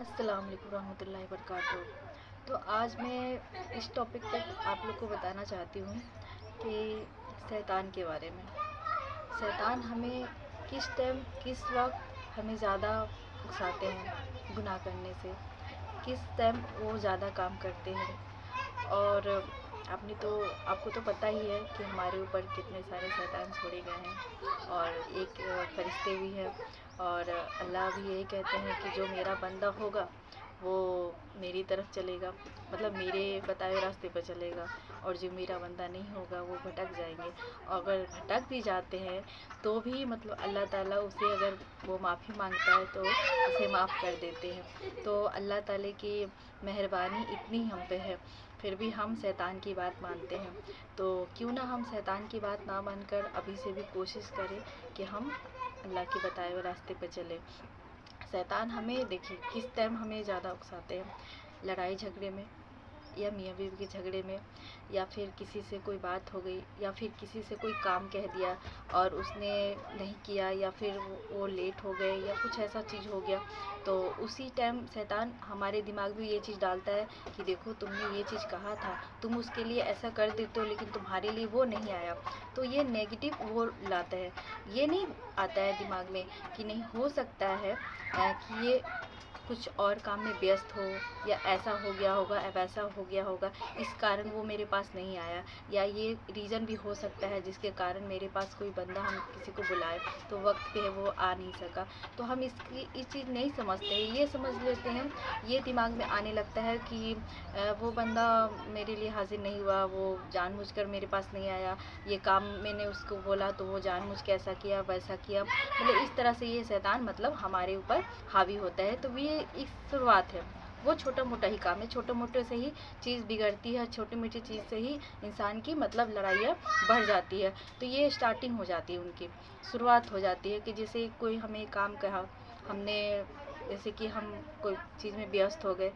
अस्सलाम वालेकुम रहमतुल्लाहि वबरकातुहू। तो आज मैं इस टॉपिक पे आप लोग को बताना चाहती हूँ कि शैतान के बारे में। शैतान हमें किस टाइम किस वक्त हमें ज़्यादा उकसाते हैं गुनाह करने से, किस टाइम वो ज़्यादा काम करते हैं। और आपको तो पता ही है कि हमारे ऊपर कितने सारे शैतान छोड़े गए हैं और एक फरिश्ते भी हैं। और अल्लाह भी यही कहते हैं कि जो मेरा बंदा होगा वो मेरी तरफ चलेगा, मतलब मेरे बताए हुए रास्ते पर चलेगा, और जो मेरा बंदा नहीं होगा वो भटक जाएंगे। अगर भटक भी जाते हैं तो भी मतलब अल्लाह ताला उसे अगर वो माफ़ी मांगता है तो उसे माफ़ कर देते हैं। तो अल्लाह ताला की मेहरबानी इतनी हम पे है, फिर भी हम शैतान की बात मानते हैं। तो क्यों ना हम शैतान की बात ना मानकर अभी से भी कोशिश करें कि हम अल्लाह के बताए हुए रास्ते पर चलें। शैतान हमें देखिए किस टाइम हमें ज़्यादा उकसाते हैं, लड़ाई झगड़े में, या मियाँ बीवी के झगड़े में, या फिर किसी से कोई बात हो गई, या फिर किसी से कोई काम कह दिया और उसने नहीं किया, या फिर वो लेट हो गए, या कुछ ऐसा चीज़ हो गया। तो उसी टाइम शैतान हमारे दिमाग में ये चीज़ डालता है कि देखो तुमने ये चीज़ कहा था, तुम उसके लिए ऐसा कर देते हो लेकिन तुम्हारे लिए वो नहीं आया। तो ये नेगेटिव वो लाता है। ये नहीं आता है दिमाग में कि नहीं हो सकता है कि ये कुछ और काम में व्यस्त हो, या ऐसा हो गया होगा, वैसा हो गया होगा, इस कारण वो मेरे पास नहीं आया, या ये रीज़न भी हो सकता है जिसके कारण मेरे पास कोई बंदा हम किसी को बुलाए तो वक्त पे वो आ नहीं सका। तो हम इस चीज़ नहीं समझते हैं, ये समझ लेते हैं, ये दिमाग में आने लगता है कि वो बंदा मेरे लिए हाजिर नहीं हुआ, वो जानबूझकर मेरे पास नहीं आया, ये काम मैंने उसको बोला तो वो जानबूझ के ऐसा किया वैसा किया। मतलब इस तरह से ये शैतान मतलब हमारे ऊपर हावी होता है। तो ये एक शुरुआत है, वो छोटा मोटा ही काम है, छोटे मोटे से ही चीज़ बिगड़ती है, छोटी मोटी चीज़ से ही इंसान की मतलब लड़ाइयाँ बढ़ जाती है। तो ये स्टार्टिंग हो जाती है, उनकी शुरुआत हो जाती है कि जैसे कोई हमें काम कहा हमने, जैसे कि हम कोई चीज़ में व्यस्त हो गए,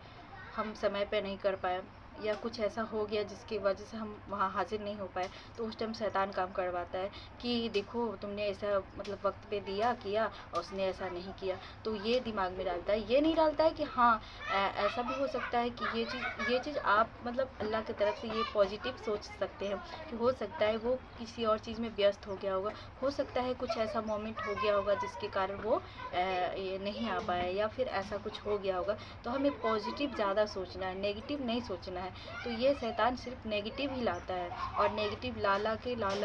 हम समय पे नहीं कर पाए, या कुछ ऐसा हो गया जिसकी वजह से हम वहाँ हाजिर नहीं हो पाए, तो उस टाइम शैतान काम करवाता है कि देखो तुमने ऐसा मतलब वक्त पे दिया किया और उसने ऐसा नहीं किया। तो ये दिमाग में डालता है, ये नहीं डालता है कि हाँ ऐसा भी हो सकता है कि ये चीज़ आप मतलब अल्लाह की तरफ से ये पॉजिटिव सोच सकते हैं कि हो सकता है वो किसी और चीज़ में व्यस्त हो गया होगा, हो सकता है कुछ ऐसा मोमेंट हो गया होगा जिसके कारण वो ये नहीं आ पाया, या फिर ऐसा कुछ हो गया होगा। तो हमें पॉजिटिव ज़्यादा सोचना है, नेगेटिव नहीं सोचना है। तो ये शैतान सिर्फ नेगेटिव ही लाता है, और नेगेटिव ला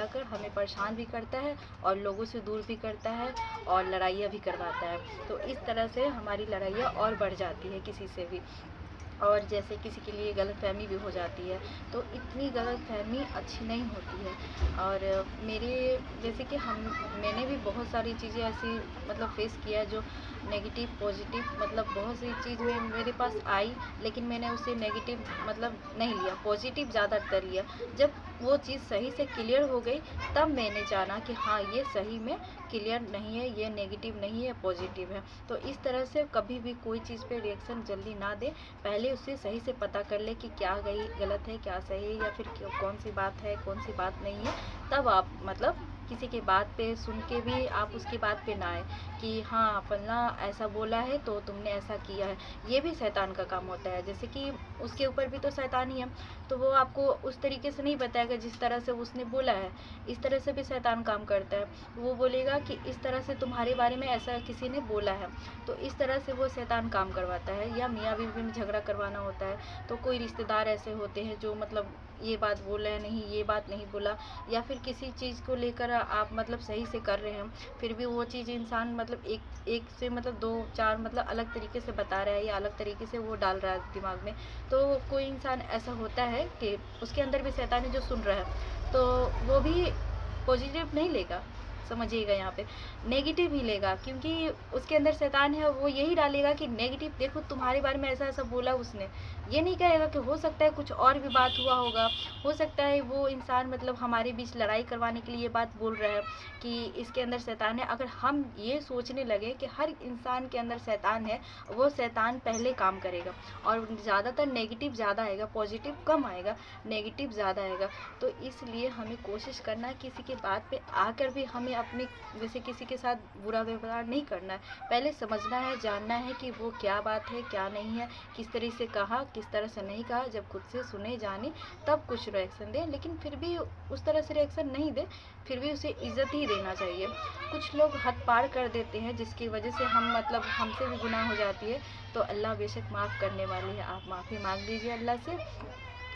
कर हमें परेशान भी करता है और लोगों से दूर भी करता है और लड़ाइयाँ भी करवाता है। तो इस तरह से हमारी लड़ाइयाँ और बढ़ जाती है किसी से भी। और जैसे किसी के लिए गलतफ़हमी भी हो जाती है, तो इतनी गलतफ़हमी अच्छी नहीं होती है। और मेरे जैसे कि मैंने भी बहुत सारी चीज़ें ऐसी मतलब फ़ेस किया है जो नेगेटिव पॉजिटिव मतलब बहुत सी चीज़ में मेरे पास आई, लेकिन मैंने उसे नेगेटिव मतलब नहीं लिया, पॉजिटिव ज़्यादातर लिया। जब वो चीज़ सही से क्लियर हो गई तब मैंने जाना कि हाँ ये सही में क्लियर नहीं है, ये नेगेटिव नहीं है, पॉजिटिव है। तो इस तरह से कभी भी कोई चीज़ पे रिएक्शन जल्दी ना दें, पहले उससे सही से पता कर ले कि क्या गलत है, क्या सही है, या फिर कौन सी बात है, कौन सी बात नहीं है। तब आप मतलब किसी की बात पे सुन के भी आप उसकी बात पे ना आए कि हाँ फलना ऐसा बोला है तो तुमने ऐसा किया है। ये भी शैतान का काम होता है, जैसे कि उसके ऊपर भी तो शैतान ही है, तो वो आपको उस तरीके से नहीं बताएगा जिस तरह से उसने बोला है। इस तरह से भी शैतान काम करता है, वो बोलेगा कि इस तरह से तुम्हारे बारे में ऐसा किसी ने बोला है। तो इस तरह से वो शैतान काम करवाता है। या मियाँ बीवी में झगड़ा करवाना होता है तो कोई रिश्तेदार ऐसे होते हैं जो मतलब ये बात बोला है नहीं, ये बात नहीं बोला, या फिर किसी चीज़ को लेकर आप मतलब सही से कर रहे हैं फिर भी वो चीज़ इंसान मतलब एक से मतलब दो चार मतलब अलग तरीके से बता रहा है, या अलग तरीके से वो डाल रहा है दिमाग में। तो कोई इंसान ऐसा होता है कि उसके अंदर भी शैतान है जो सुन रहा है, तो वो भी पॉजिटिव नहीं लेगा, समझिएगा यहाँ पे नेगेटिव ही लेगा, क्योंकि उसके अंदर शैतान है। वो यही डालेगा कि नेगेटिव देखो तुम्हारे बारे में ऐसा ऐसा बोला उसने, ये नहीं कहेगा कि हो सकता है कुछ और भी बात हुआ होगा, हो सकता है वो इंसान मतलब हमारे बीच लड़ाई करवाने के लिए ये बात बोल रहा है कि इसके अंदर शैतान है। अगर हम ये सोचने लगे कि हर इंसान के अंदर शैतान है, वो शैतान पहले काम करेगा और ज़्यादातर नेगेटिव ज़्यादा आएगा, पॉजिटिव कम आएगा, नेगेटिव ज़्यादा आएगा। तो इसलिए हमें कोशिश करना है किसी की बात पे आकर भी हमें अपने जैसे किसी के साथ बुरा व्यवहार नहीं करना है, पहले समझना है, जानना है कि वो क्या बात है क्या नहीं है, किस तरह से कहा किस तरह से नहीं कहा, जब खुद से सुने जाने तब कुछ रिएक्शन दें, लेकिन फिर भी उस तरह से रिएक्शन नहीं दे, फिर भी उसे इज़्ज़त ही देना चाहिए। कुछ लोग हद पार कर देते हैं जिसकी वजह से हम मतलब हमसे भी गुनाह हो जाती है, तो अल्लाह बेशक माफ़ करने वाली है। आप माफ़ी मांग लीजिए अल्लाह से,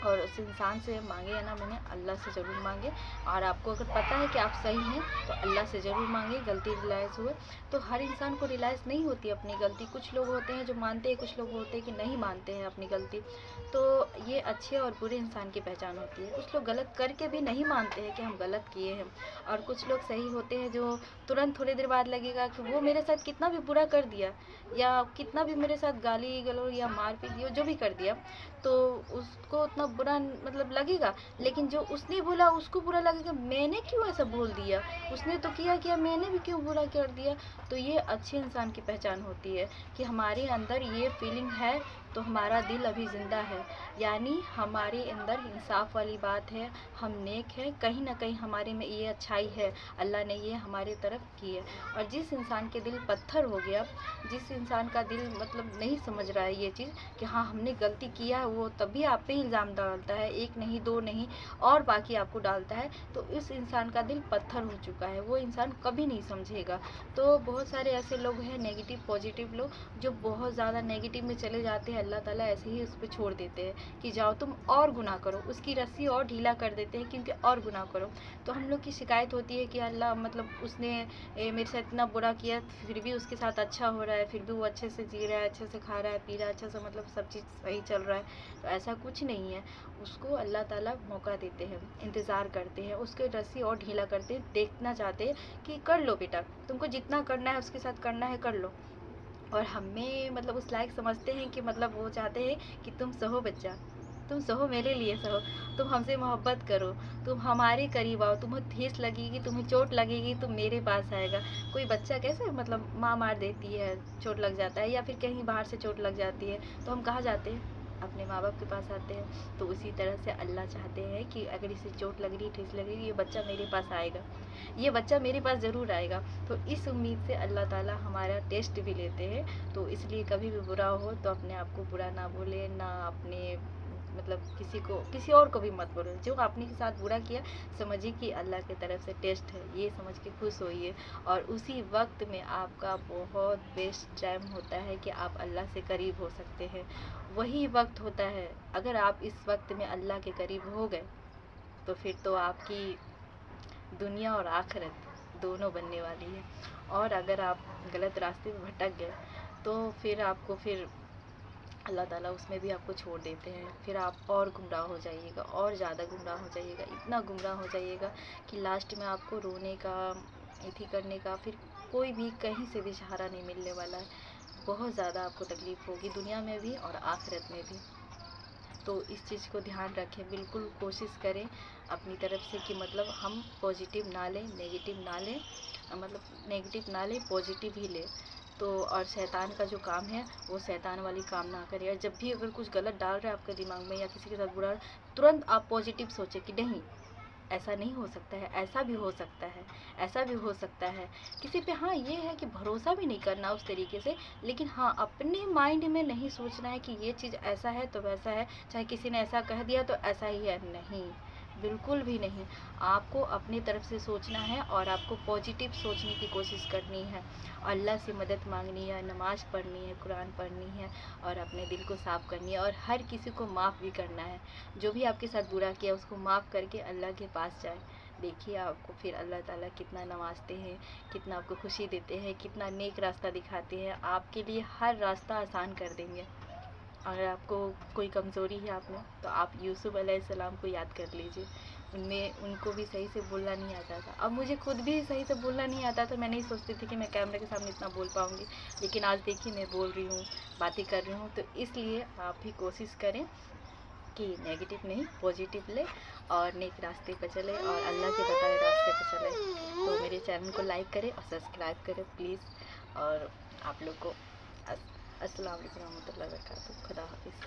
और उस इंसान से मांगे या ना मांगे अल्लाह से ज़रूर मांगे। और आपको अगर पता है कि आप सही हैं तो अल्लाह से ज़रूर मांगे, गलती रियलाइज़ हुए तो हर इंसान को रियलाइज़ नहीं होती अपनी गलती। कुछ लोग होते हैं जो मानते हैं, कुछ लोग होते हैं कि नहीं मानते हैं अपनी गलती। तो ये अच्छे और बुरे इंसान की पहचान होती है। कुछ लोग गलत करके भी नहीं मानते हैं कि हम गलत किए हैं, और कुछ लोग सही होते हैं जो तुरंत थोड़ी देर बाद लगेगा कि वो मेरे साथ कितना भी बुरा कर दिया या कितना भी मेरे साथ गाली गलौज या मार पीट दिया, जो भी कर दिया, तो उसको उतना बुरा मतलब लगेगा, लेकिन जो उसने बोला उसको बुरा लगेगा, मैंने क्यों ऐसा बोल दिया, उसने तो किया मैंने भी क्यों बुरा कर दिया। तो ये अच्छे इंसान की पहचान होती है कि हमारे अंदर ये फीलिंग है तो हमारा दिल अभी ज़िंदा है, यानी हमारे अंदर इंसाफ वाली बात है, हम नेक हैं, कहीं ना कहीं हमारे में ये अच्छाई है, अल्लाह ने ये हमारे तरफ की है। और जिस इंसान के दिल पत्थर हो गया, जिस इंसान का दिल मतलब नहीं समझ रहा है ये चीज़ कि हाँ हमने गलती किया है, वो तभी आप पे इल्ज़ाम डालता है, एक नहीं दो नहीं और बाकी आपको डालता है, तो इस इंसान का दिल पत्थर हो चुका है, वो इंसान कभी नहीं समझेगा। तो बहुत सारे ऐसे लोग हैं नेगेटिव पॉजिटिव लोग जो बहुत ज़्यादा नेगेटिव में चले जाते हैं, अल्लाह ताला ऐसे ही उस पर छोड़ देते हैं कि जाओ तुम और गुनाह करो, उसकी रस्सी और ढीला कर देते हैं क्योंकि और गुनाह करो। तो हम लोग की शिकायत होती है कि अल्लाह मतलब उसने मेरे साथ इतना बुरा किया फिर भी उसके साथ अच्छा हो रहा है, फिर भी वो अच्छे से जी रहा है, अच्छे से खा रहा है, पी रहा है, अच्छे से मतलब सब चीज़ सही चल रहा है। तो ऐसा कुछ नहीं है, उसको अल्लाह ताला मौका देते हैं, इंतज़ार करते हैं, उसके रस्सी और ढीला करते हैं, देखना चाहते हैं कि कर लो बेटा, तुमको जितना करना है उसके साथ करना है कर लो। और हमें मतलब उस लायक समझते हैं कि मतलब वो चाहते हैं कि तुम सहो बच्चा, तुम सहो मेरे लिए सहो, तुम हमसे मोहब्बत करो, तुम हमारे करीब आओ, तुम्हें ठेस लगेगी, तुम्हें चोट लगेगी, तुम मेरे पास आएगा। कोई बच्चा कैसे मतलब माँ मार देती है, चोट लग जाता है, या फिर कहीं बाहर से चोट लग जाती है तो हम कहाँ जाते हैं, अपने माँ बाप के पास आते हैं। तो उसी तरह से अल्लाह चाहते हैं कि अगर इसे चोट लग रही, ठेस लग रही, ये बच्चा मेरे पास आएगा, ये बच्चा मेरे पास ज़रूर आएगा। तो इस उम्मीद से अल्लाह ताला हमारा टेस्ट भी लेते हैं। तो इसलिए कभी भी बुरा हो तो अपने आप को बुरा ना बोले, ना अपने मतलब किसी और को भी मत बोलो। जो आपने के साथ बुरा किया समझिए कि अल्लाह की तरफ से टेस्ट है, ये समझ के खुश होइए। और उसी वक्त में आपका बहुत बेस्ट टाइम होता है कि आप अल्लाह से करीब हो सकते हैं, वही वक्त होता है। अगर आप इस वक्त में अल्लाह के करीब हो गए तो फिर तो आपकी दुनिया और आखिरत दोनों बनने वाली है। और अगर आप गलत रास्ते में भटक गए तो फिर आपको फिर अल्लाह ताला उसमें भी आपको छोड़ देते हैं, फिर आप और गुमराह हो जाइएगा, और ज़्यादा गुमराह हो जाइएगा, इतना गुमराह हो जाइएगा कि लास्ट में आपको रोने का, इथी करने का, फिर कोई भी कहीं से भी सहारा नहीं मिलने वाला है। बहुत ज़्यादा आपको तकलीफ़ होगी दुनिया में भी और आखिरत में भी। तो इस चीज़ को ध्यान रखें, बिल्कुल कोशिश करें अपनी तरफ से कि मतलब हम पॉजिटिव ना लें, नेगेटिव ना लें, मतलब नेगेटिव ना लें, पॉजिटिव ही लें। तो और शैतान का जो काम है वो शैतान वाली काम ना करें। और जब भी अगर कुछ गलत डाल रहा है आपके दिमाग में या किसी के साथ बुरा, तुरंत आप पॉजिटिव सोचें कि नहीं ऐसा नहीं हो सकता है, ऐसा भी हो सकता है, ऐसा भी हो सकता है। किसी पे हाँ ये है कि भरोसा भी नहीं करना उस तरीके से, लेकिन हाँ अपने माइंड में नहीं सोचना है कि ये चीज़ ऐसा है तो वैसा है, चाहे किसी ने ऐसा कह दिया तो ऐसा ही है, नहीं, बिल्कुल भी नहीं। आपको अपनी तरफ से सोचना है और आपको पॉजिटिव सोचने की कोशिश करनी है, अल्लाह से मदद मांगनी है, नमाज़ पढ़नी है, कुरान पढ़नी है, और अपने दिल को साफ़ करनी है, और हर किसी को माफ़ भी करना है। जो भी आपके साथ बुरा किया उसको माफ़ करके अल्लाह के पास जाए। देखिए आपको फिर अल्लाह ताला कितना नवाजते हैं, कितना आपको खुशी देते हैं, कितना नेक रास्ता दिखाते हैं, आपके लिए हर रास्ता आसान कर देंगे। अगर आपको कोई कमज़ोरी है आप में तो आप यूसुफ अलैहिस्सलाम को याद कर लीजिए, उनमें उनको भी सही से बोलना नहीं आता था। अब मुझे खुद भी सही से बोलना नहीं आता था, मैं नहीं सोचती थी कि मैं कैमरे के सामने इतना बोल पाऊँगी, लेकिन आज देखिए मैं बोल रही हूँ, बातें कर रही हूँ। तो इसलिए आप भी कोशिश करें कि नेगेटिव नहीं पॉजिटिव ले और नेक रास्ते पर चले और अल्लाह के बताए रास्ते पर चले। तो मेरे चैनल को लाइक करें और सब्सक्राइब करें प्लीज़। और आप लोग को अस्सलाम वालेकुम रहमतुल्लाहि व बरकातहू। खुदा हाफिज़।